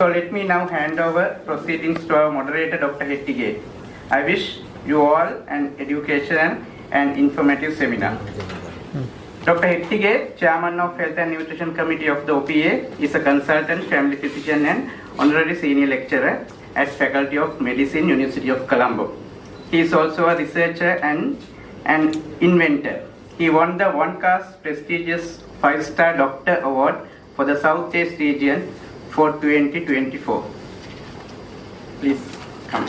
So let me now hand over proceedings to our moderator, Dr. Hettige. I wish you all an educational and informative seminar. Dr. Hettige, Chairman of Health and Nutrition Committee of the OPA, is a consultant family physician and honorary senior lecturer at Faculty of Medicine, University of Colombo. He is also a researcher and an inventor. He won the OneCast prestigious 5-star Doctor Award for the Southeast region for 2024. Please come.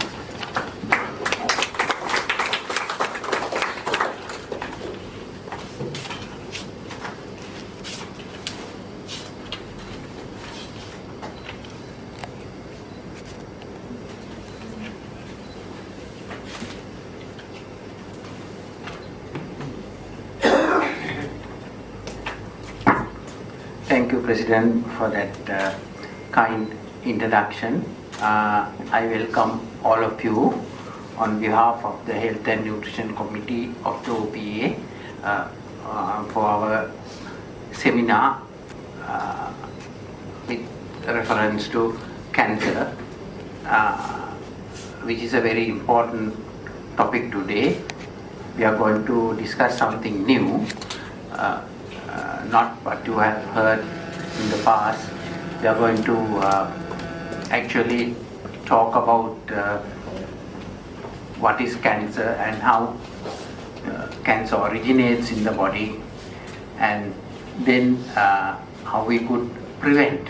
Thank you, President, for that kind introduction. I welcome all of you on behalf of the Health and Nutrition Committee of the OPA for our seminar with reference to cancer, which is a very important topic today. We are going to discuss something new. Not what you have heard in the past. We are going to actually talk about what is cancer and how cancer originates in the body, and then how we could prevent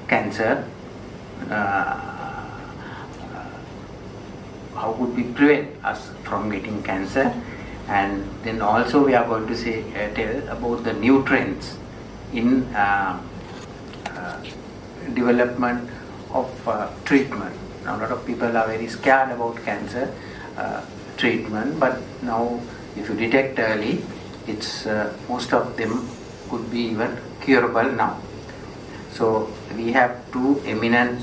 cancer. How could we prevent us from getting cancer? And then also we are going to tell about the nutrients in development of treatment. Now, a lot of people are very scared about cancer treatment, but now if you detect early, it's most of them could be even curable now. So we have two eminent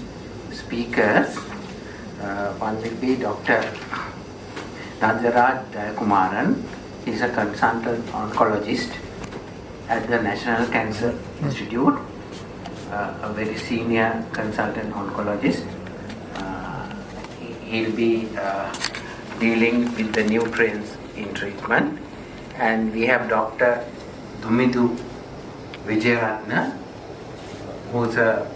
speakers. One will be Dr. Sanath Hettige. He is a consultant oncologist at the National Cancer Institute, a very senior consultant oncologist. He'll be dealing with the nutrients in treatment. And we have Dr. Dumidu Vijayratna, who is a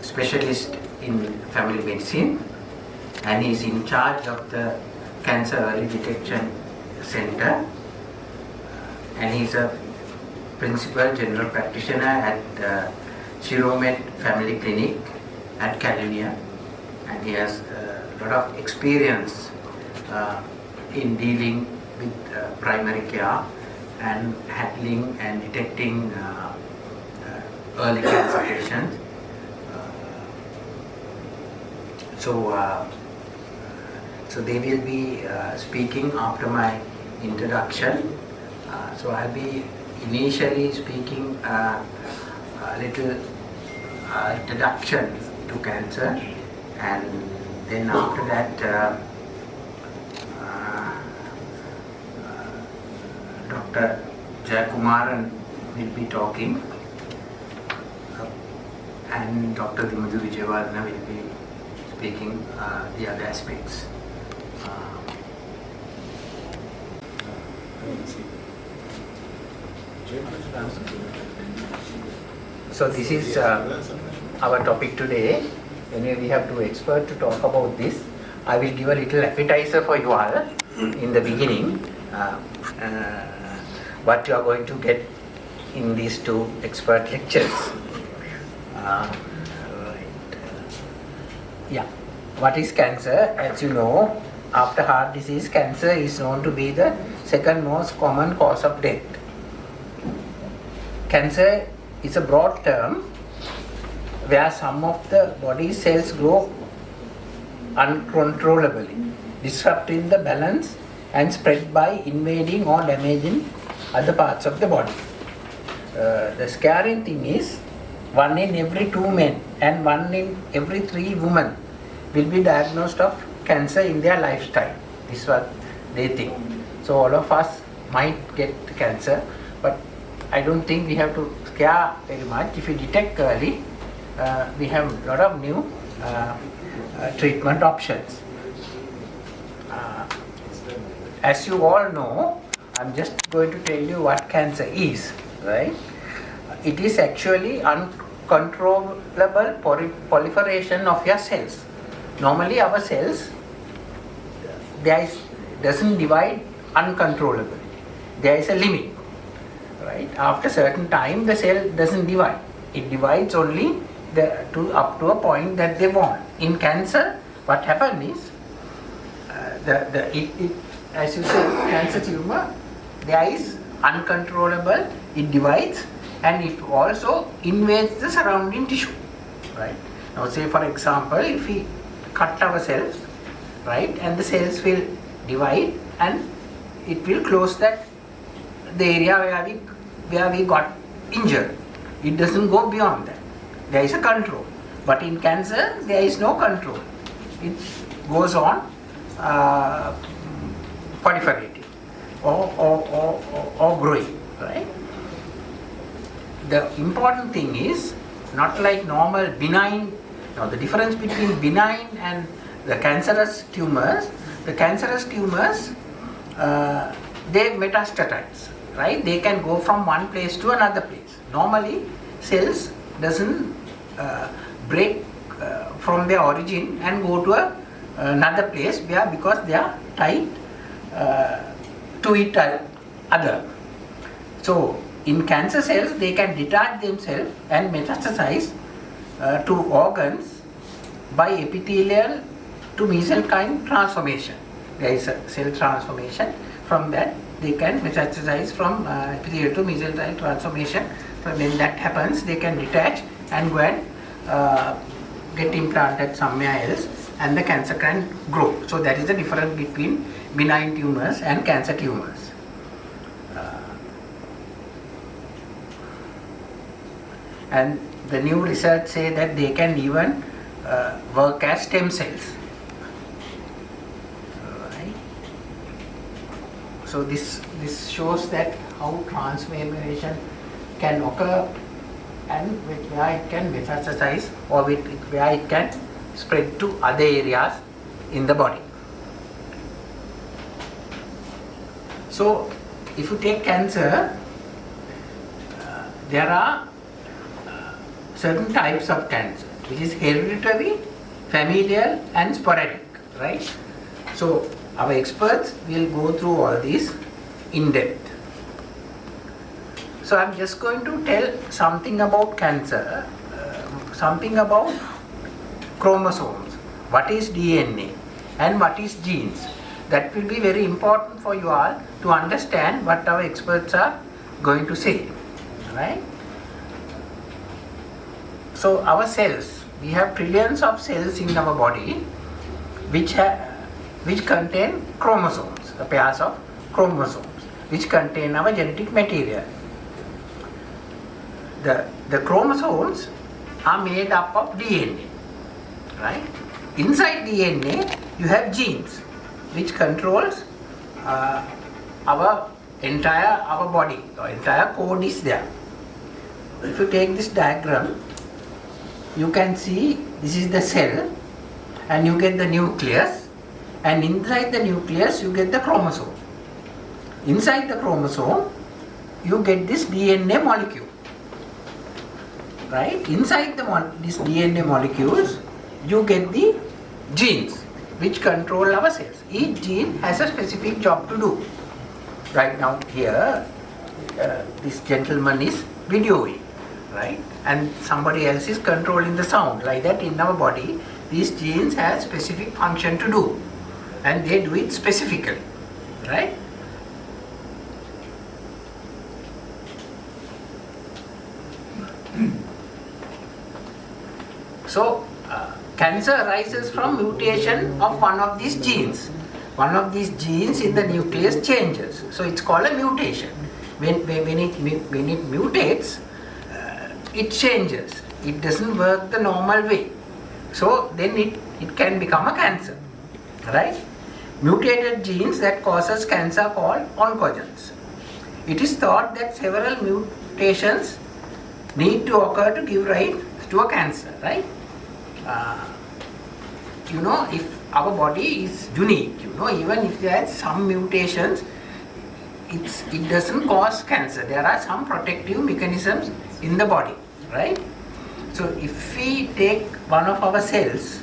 specialist in family medicine, and he is in charge of the Cancer Early Detection Center, and he is a principal general practitioner at Shiromed Family Clinic at California, and he has a lot of experience in dealing with primary care and handling and detecting early cancer patients. So they will be speaking after my introduction. So I'll be initially speaking a little introduction to cancer, and then after that Dr. Jayakumaran will be talking, and Dr. Dumidu Vijaywarna will be speaking the other aspects. So this is our topic today. Anyway, we have two experts to talk about this. I will give a little appetizer for you all in the beginning. What you are going to get in these two expert lectures. What is cancer? As you know, after heart disease, cancer is known to be the second most common cause of death. Cancer is a broad term where some of the body cells grow uncontrollably, disrupting the balance and spread by invading or damaging other parts of the body. The scary thing is 1 in every 2 men and 1 in every 3 women will be diagnosed of cancer in their lifetime. This is what they think. So all of us might get cancer, but I don't think we have to scare very much. If you detect early, we have a lot of new treatment options. As you all know, I'm just going to tell you what cancer is, right? It is actually uncontrollable proliferation of your cells. Normally our cells doesn't divide uncontrollably. There is a limit, right? After certain time the cell doesn't divide. It divides only up to a point that they want. In cancer, what happens is as you say, cancer tumor, there is uncontrollable, it divides and it also invades the surrounding tissue, right? Now say for example, if we cut ourselves, right, and the cells will divide and it will close the area where we got injured. It doesn't go beyond that. There is a control. But in cancer, there is no control. It goes on proliferating or growing, right? The important thing is not like normal benign. Now the difference between benign and the cancerous tumors, they metastatize, right? They can go from one place to another place. Normally cells doesn't break from their origin and go to another place because they are tied to each other. So in cancer cells, they can detach themselves and metastasize to organs by epithelial to mesenchyme transformation. There is a cell transformation. From that, they can metastasize from epithelial to mesenchyme transformation. When that happens, they can detach and go and get implanted somewhere else, and the cancer can grow. So that is the difference between benign tumors and cancer tumors. And the new research say that they can even work as stem cells. Right. So this shows that how transformation can occur and where it can metastasize or where it can spread to other areas in the body. So if you take cancer, there are certain types of cancer, which is hereditary, familial and sporadic, right? So our experts will go through all these in depth. So I'm just going to tell something about cancer, something about chromosomes, what is DNA and what is genes. That will be very important for you all to understand what our experts are going to say, right? So our cells, we have trillions of cells in our body which contain chromosomes, pairs of chromosomes, which contain our genetic material. The chromosomes are made up of DNA, right? Inside DNA, you have genes, which controls our body. Our entire code is there. If you take this diagram, you can see this is the cell, and you get the nucleus, and inside the nucleus you get the chromosome. Inside the chromosome, you get this DNA molecule. Right? Inside this DNA molecules, you get the genes which control our cells. Each gene has a specific job to do. Right now here, this gentleman is videoing, right? And somebody else is controlling the sound. Like that in our body, these genes have specific function to do, and they do it specifically, right? So, cancer arises from mutation of one of these genes. One of these genes in the nucleus changes. So, it's called a mutation. When it mutates, it changes. It doesn't work the normal way. So, then it can become a cancer. Right? Mutated genes that causes cancer called oncogenes. It is thought that several mutations need to occur to give rise to a cancer, right? If our body is unique, even if there are some mutations, it doesn't cause cancer. There are some protective mechanisms in the body, right? So if we take one of our cells,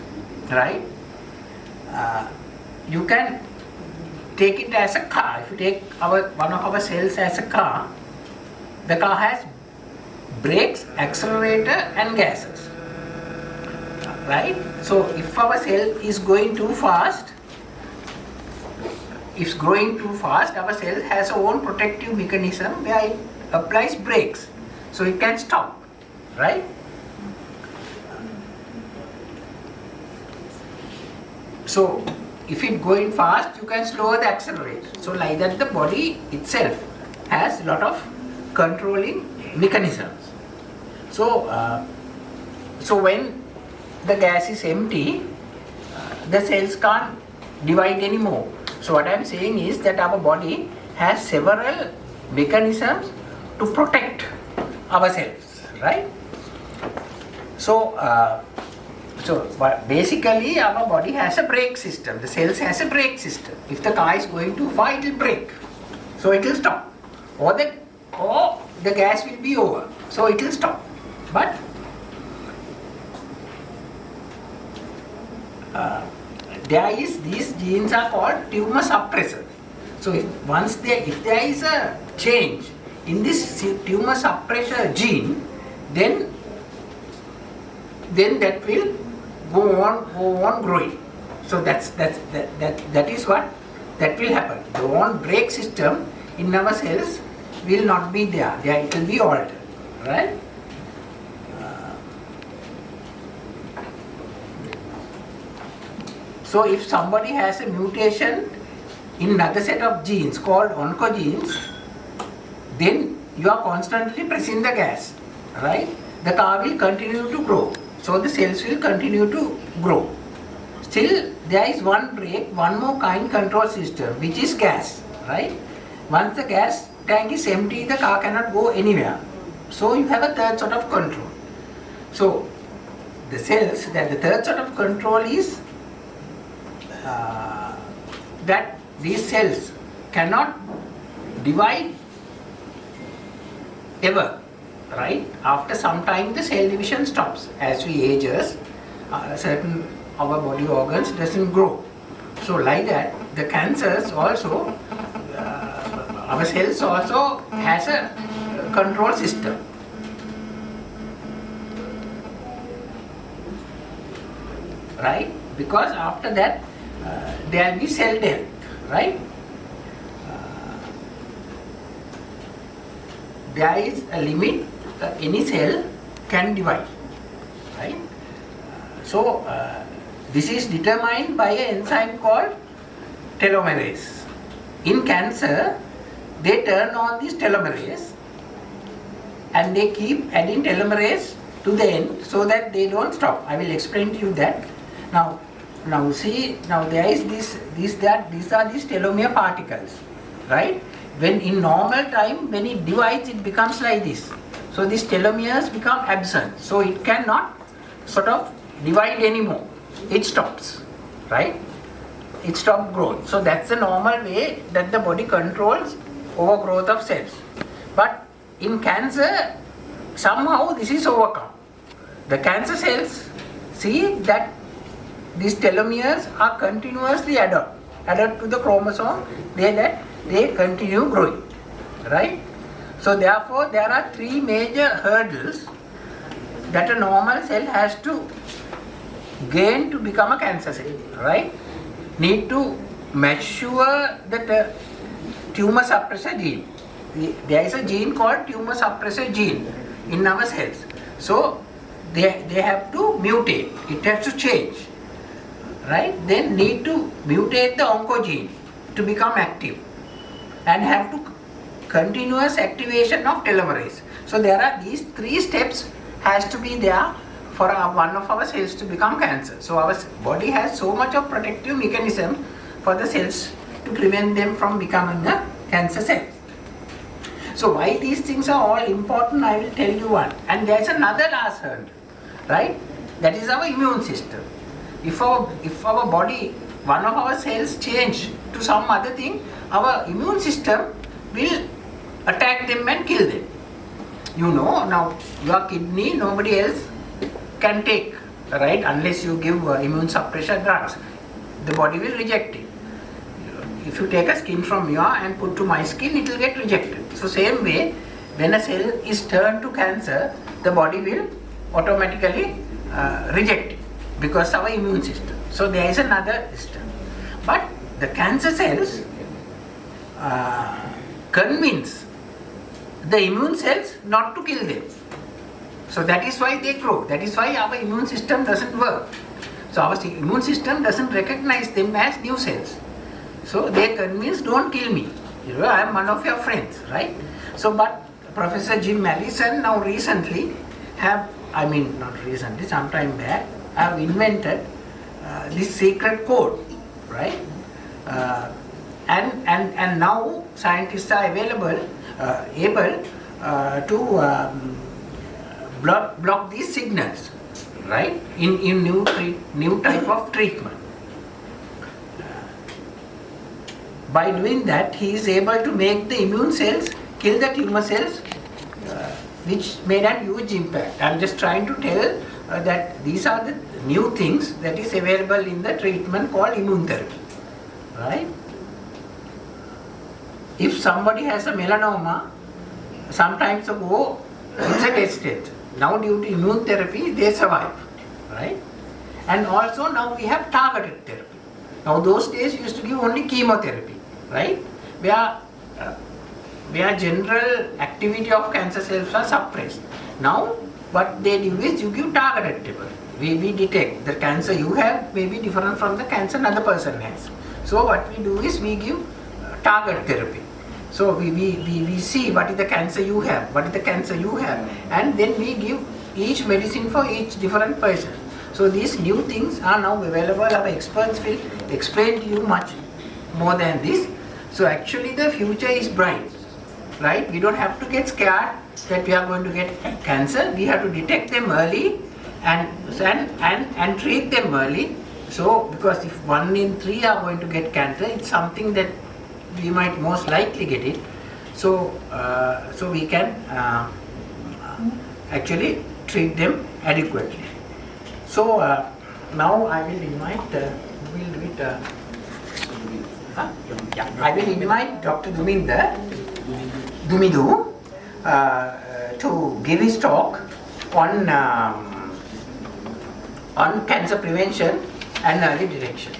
right, you can take it as a car. If you take one of our cells as a car, the car has brakes, accelerator and gases, right? So if our cell is going too fast, our cell has its own protective mechanism where it applies brakes, so it can stop, right? So if it going fast, you can slow the accelerator. So like that, the body itself has a lot of controlling mechanisms. So when the gas is empty, the cells can't divide anymore. So what I am saying is that our body has several mechanisms to protect ourselves, right? But basically our body has a brake system. The cells has a brake system. If the car is going too far, it will brake, so it will stop, or the gas will be over, so it will stop. But these genes are called tumor suppressors. So if there is a change in this tumor suppressor gene, then that will go on growing. So that is what that will happen. The one brake system in our cells will not be there. It will be altered, right? So if somebody has a mutation in another set of genes called oncogenes, then you are constantly pressing the gas, right? The car will continue to grow, so the cells will continue to grow. Still, there is one brake, one more kind control system, which is gas, right? Once the gas tank is empty, the car cannot go anywhere. So you have a third sort of control. So the cells, the third sort of control is that these cells cannot divide ever, right? After some time the cell division stops. As we ages, certain our body organs doesn't grow. So like that, the cancers also, our cells also has a control system. Right? Because after that, there will be cell death, right? There is a limit any cell can divide, right? So this is determined by an enzyme called telomerase. In cancer, they turn on this telomerase and they keep adding telomerase to the end so that they don't stop. I will explain to you that. Now see, there is these are these telomere particles, right? When in normal time, when it divides, it becomes like this. So these telomeres become absent. So it cannot sort of divide anymore. It stops, right? It stops growth. So that's the normal way that the body controls overgrowth of cells. But in cancer, somehow this is overcome. The cancer cells see that these telomeres are continuously added to the chromosome, they continue growing, right? So therefore there are three major hurdles that a normal cell has to gain to become a cancer cell, right? Need to mature the tumor suppressor gene. There is a gene called tumor suppressor gene in our cells. So they have to mutate, it has to change, right? Then need to mutate the oncogene to become active and have to continuous activation of telomerase. So there are these three steps has to be there for one of our cells to become cancer. So our body has so much of protective mechanism for the cells to prevent them from becoming a cancer cell. So why these things are all important, I will tell you one. And there's another last hurdle. right? That is our immune system. If our body, one of our cells change to some other thing, our immune system will attack them and kill them. You know, now your kidney nobody else can take, right? Unless you give immune suppressor drugs, the body will reject it. If you take a skin from your and put to my skin, it will get rejected. So same way, when a cell is turned to cancer, the body will automatically reject it because our immune system. So there is another system. But the cancer cells convince the immune cells not to kill them. So that is why they grow. That is why our immune system doesn't work. So our immune system doesn't recognize them as new cells. So they convince, don't kill me. You know, I am one of your friends, right? So but Professor Jim Allison now recently some time back, have invented this secret code, right? And now scientists are able to block these signals, right? In new type of treatment. By doing that, he is able to make the immune cells kill the tumor cells, which made a huge impact. I am just trying to tell that these are the new things that is available in the treatment called immune therapy, right? If somebody has a melanoma, sometimes ago it's a death stage. Now due to immune therapy, they survive, right? And also now we have targeted therapy. Now those days we used to give only chemotherapy, right? Where general activity of cancer cells are suppressed. Now what they do is you give targeted therapy. We detect the cancer you have may be different from the cancer another person has. So what we do is we give target therapy. So we see what is the cancer you have, and then we give each medicine for each different person. So these new things are now available. Our experts will explain to you much more than this. So actually the future is bright, right? We don't have to get scared that we are going to get cancer. We have to detect them early and treat them early. So because if 1 in 3 are going to get cancer, it's something that we might most likely get it. So we can actually treat them adequately. So now I will invite I will invite Dr. Dumidu to give his talk on cancer prevention and early detection.